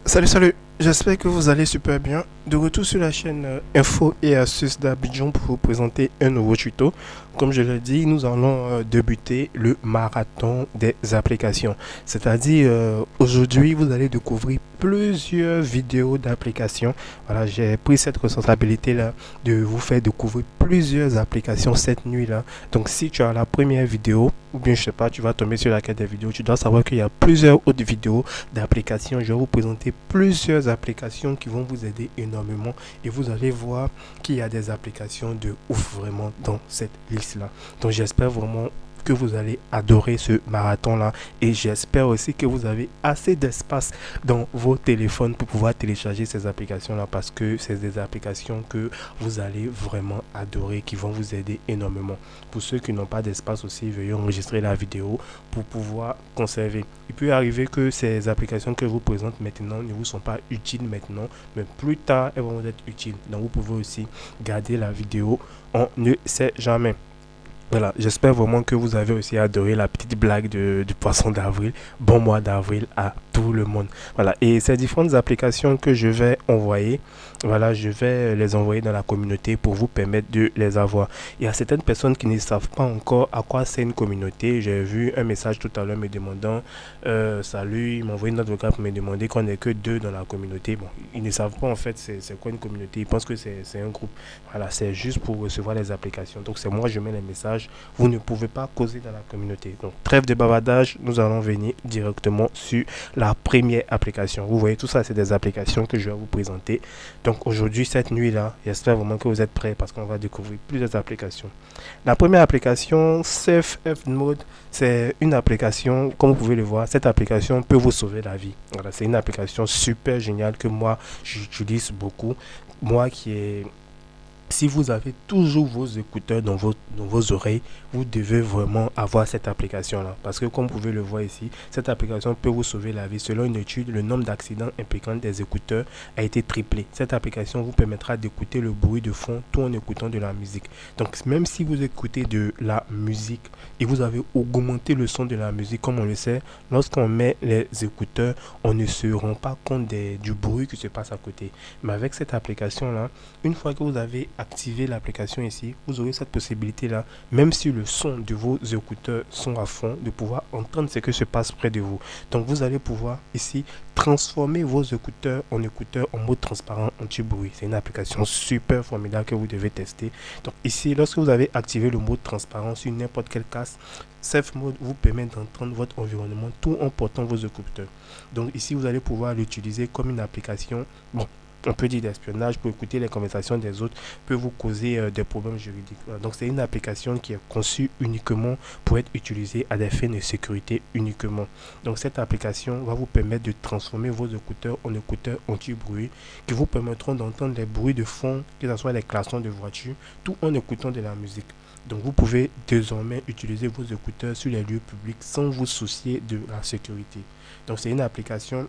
Salut, salut, j'espère que vous allez super bien. De retour sur la chaîne Info et Astuces d'Abidjan pour vous présenter un nouveau tuto. Comme je l'ai dit, nous allons débuter le marathon des applications. C'est-à-dire, aujourd'hui, vous allez découvrir plusieurs vidéos d'applications. Voilà, j'ai pris cette responsabilité-là de vous faire découvrir plusieurs applications cette nuit-là. Donc, si tu as la première vidéo, ou bien je sais pas, tu vas tomber sur laquelle des vidéos, tu dois savoir qu'il y a plusieurs autres vidéos d'applications. Je vais vous présenter plusieurs applications qui vont vous aider énormément et vous allez voir qu'il y a des applications de ouf vraiment dans cette liste-là. Donc j'espère vraiment que vous allez adorer ce marathon-là et j'espère aussi que vous avez assez d'espace dans vos téléphones pour pouvoir télécharger ces applications-là parce que c'est des applications que vous allez vraiment adorer, qui vont vous aider énormément. Pour ceux qui n'ont pas d'espace aussi, veuillez enregistrer la vidéo pour pouvoir conserver. Il peut arriver que ces applications que je vous présente maintenant ne vous sont pas utiles maintenant, mais plus tard, elles vont vous être utiles. Donc, vous pouvez aussi garder la vidéo. On ne sait jamais. Voilà, j'espère vraiment que vous avez aussi adoré la petite blague du poisson d'avril. Bon mois d'avril à tout le monde. Voilà, et ces différentes applications que je vais envoyer, voilà, je vais les envoyer dans la communauté pour vous permettre de les avoir. Il y a certaines personnes qui ne savent pas encore à quoi c'est une communauté. J'ai vu un message tout à l'heure me demandant salut, il m'a envoyé une note vocale pour me demander qu'on n'est que deux dans la communauté. Bon, ils ne savent pas en fait c'est quoi une communauté. Ils pensent que c'est un groupe. Voilà, c'est juste pour recevoir les applications. Donc c'est moi, je mets les messages. Vous ne pouvez pas causer dans la communauté. Donc trêve de bavardage, nous allons venir directement sur la première application. Vous voyez, tout ça, c'est des applications que je vais vous présenter. Donc aujourd'hui, cette nuit-là, j'espère vraiment que vous êtes prêts parce qu'on va découvrir plusieurs applications. La première application, Safe F Mode, c'est une application, comme vous pouvez le voir, cette application peut vous sauver la vie. Voilà, c'est une application super géniale que moi, j'utilise beaucoup. Moi qui ai si vous avez toujours vos écouteurs dans vos oreilles, vous devez vraiment avoir cette application-là. Parce que comme vous pouvez le voir ici, cette application peut vous sauver la vie. Selon une étude, le nombre d'accidents impliquant des écouteurs a été triplé. Cette application vous permettra d'écouter le bruit de fond tout en écoutant de la musique. Donc même si vous écoutez de la musique et vous avez augmenté le son de la musique, comme on le sait, lorsqu'on met les écouteurs, on ne se rend pas compte du bruit qui se passe à côté. Mais avec cette application-là, une fois que vous avez activé l'application ici, vous aurez cette possibilité-là, même si le son de vos écouteurs sont à fond, de pouvoir entendre ce que se passe près de vous. Donc vous allez pouvoir ici transformer vos écouteurs en mode transparent anti-bruit. C'est une application super formidable que vous devez tester. Donc ici, lorsque vous avez activé le mode transparent sur n'importe quel casque, Safe Mode vous permet d'entendre votre environnement tout en portant vos écouteurs. Donc ici, vous allez pouvoir l'utiliser comme une application. Bon, on peut dire d'espionnage pour écouter les conversations des autres peut vous causer des problèmes juridiques. Voilà. Donc c'est une application qui est conçue uniquement pour être utilisée à des fins de sécurité uniquement. Donc cette application va vous permettre de transformer vos écouteurs en écouteurs anti-bruit qui vous permettront d'entendre les bruits de fond, que ce soit les klaxons de voiture, tout en écoutant de la musique. Donc vous pouvez désormais utiliser vos écouteurs sur les lieux publics sans vous soucier de la sécurité. Donc c'est une application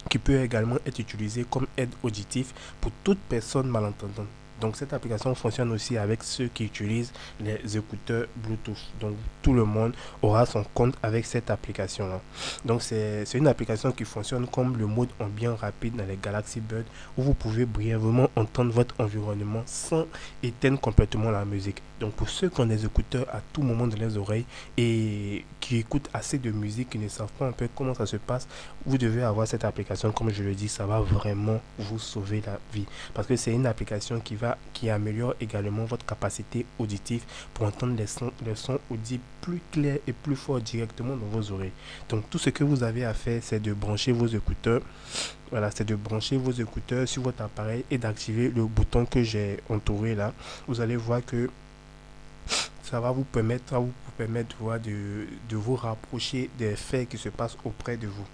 qui peut également être utilisé comme aide auditive pour toute personne malentendante. Donc cette application fonctionne aussi avec ceux qui utilisent les écouteurs Bluetooth. Donc tout le monde aura son compte avec cette application-là. Donc c'est une application qui fonctionne comme le mode ambiant rapide dans les Galaxy Buds où vous pouvez brièvement entendre votre environnement sans éteindre complètement la musique. Donc pour ceux qui ont des écouteurs à tout moment dans les oreilles et qui écoutent assez de musique, qui ne savent pas un peu comment ça se passe, vous devez avoir cette application. Comme je le dis, ça va vraiment vous sauver la vie. Parce que c'est une application qui améliore également votre capacité auditive pour entendre les sons audibles plus clairs et plus forts directement dans vos oreilles. Donc tout ce que vous avez à faire, c'est de brancher vos écouteurs. Voilà, c'est de brancher vos écouteurs sur votre appareil et d'activer le bouton que j'ai entouré là. Vous allez voir que ça va vous permettre, de vous rapprocher des faits qui se passent auprès de vous.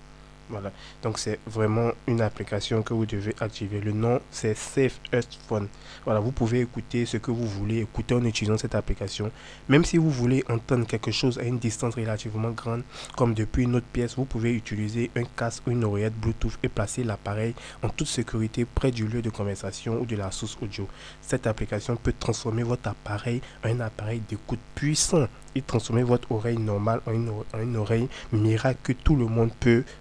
Voilà. Donc c'est vraiment une application que vous devez activer. Le nom c'est Safe Earth Phone. Voilà, vous pouvez écouter ce que vous voulez écouter en utilisant cette application. Même si vous voulez entendre quelque chose à une distance relativement grande, comme depuis une autre pièce, vous pouvez utiliser un casque ou une oreillette Bluetooth et placer l'appareil en toute sécurité près du lieu de conversation ou de la source audio. Cette application peut transformer votre appareil en un appareil d'écoute puissant transformer votre oreille normale en une oreille miracle que tout le monde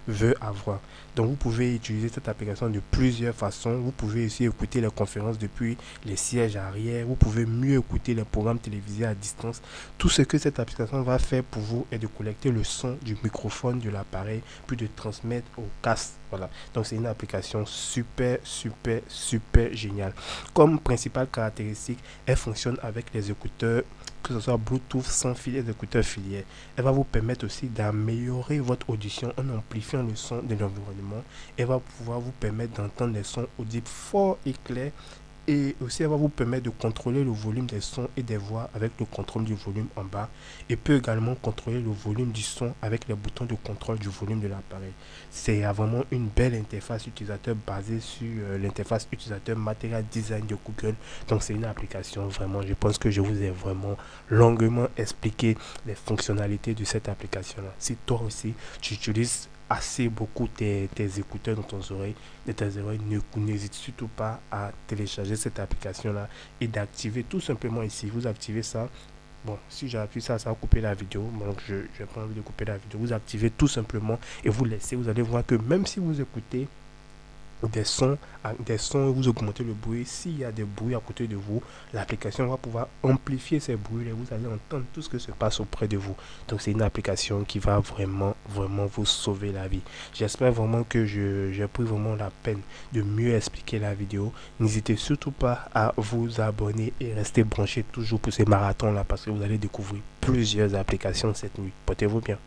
veut avoir. Donc vous pouvez utiliser cette application de plusieurs façons. Vous pouvez aussi écouter les conférences depuis les sièges arrière. Vous pouvez mieux écouter les programmes télévisés à distance. Tout ce que cette application va faire pour vous est de collecter le son du microphone de l'appareil, puis de transmettre au casque. Voilà. Donc c'est une application super géniale. Comme principale caractéristique, elle fonctionne avec les écouteurs, que ce soit Bluetooth sans fil et les écouteurs filières. Elle va vous permettre aussi d'améliorer votre audition en amplifiant le son de l'environnement. Elle va pouvoir vous permettre d'entendre des sons audibles forts et clairs. Et aussi, elle va vous permettre de contrôler le volume des sons et des voix avec le contrôle du volume en bas. Et peut également contrôler le volume du son avec les boutons de contrôle du volume de l'appareil. C'est vraiment une belle interface utilisateur basée sur l'interface utilisateur Material Design de Google. Donc c'est une application vraiment, je pense que je vous ai vraiment longuement expliqué les fonctionnalités de cette application-là. Si toi aussi, tu utilises assez beaucoup tes écouteurs dans tes oreilles, n'hésite surtout pas à télécharger cette application-là et d'activer tout simplement ici. Vous activez ça. Bon, si j'appuie ça, ça va couper la vidéo. Donc, je n'ai pas envie de couper la vidéo. Vous activez tout simplement et vous laissez. Vous allez voir que même si vous écoutez des sons, vous augmentez le bruit. S'il y a des bruits à côté de vous, l'application va pouvoir amplifier ces bruits et vous allez entendre tout ce que se passe auprès de vous. Donc c'est une application qui va vraiment vous sauver la vie. J'espère vraiment que j'ai pris vraiment la peine de mieux expliquer la vidéo. N'hésitez surtout pas à vous abonner et rester branché toujours pour ces marathons là, parce que vous allez découvrir plusieurs applications cette nuit. Portez-vous bien.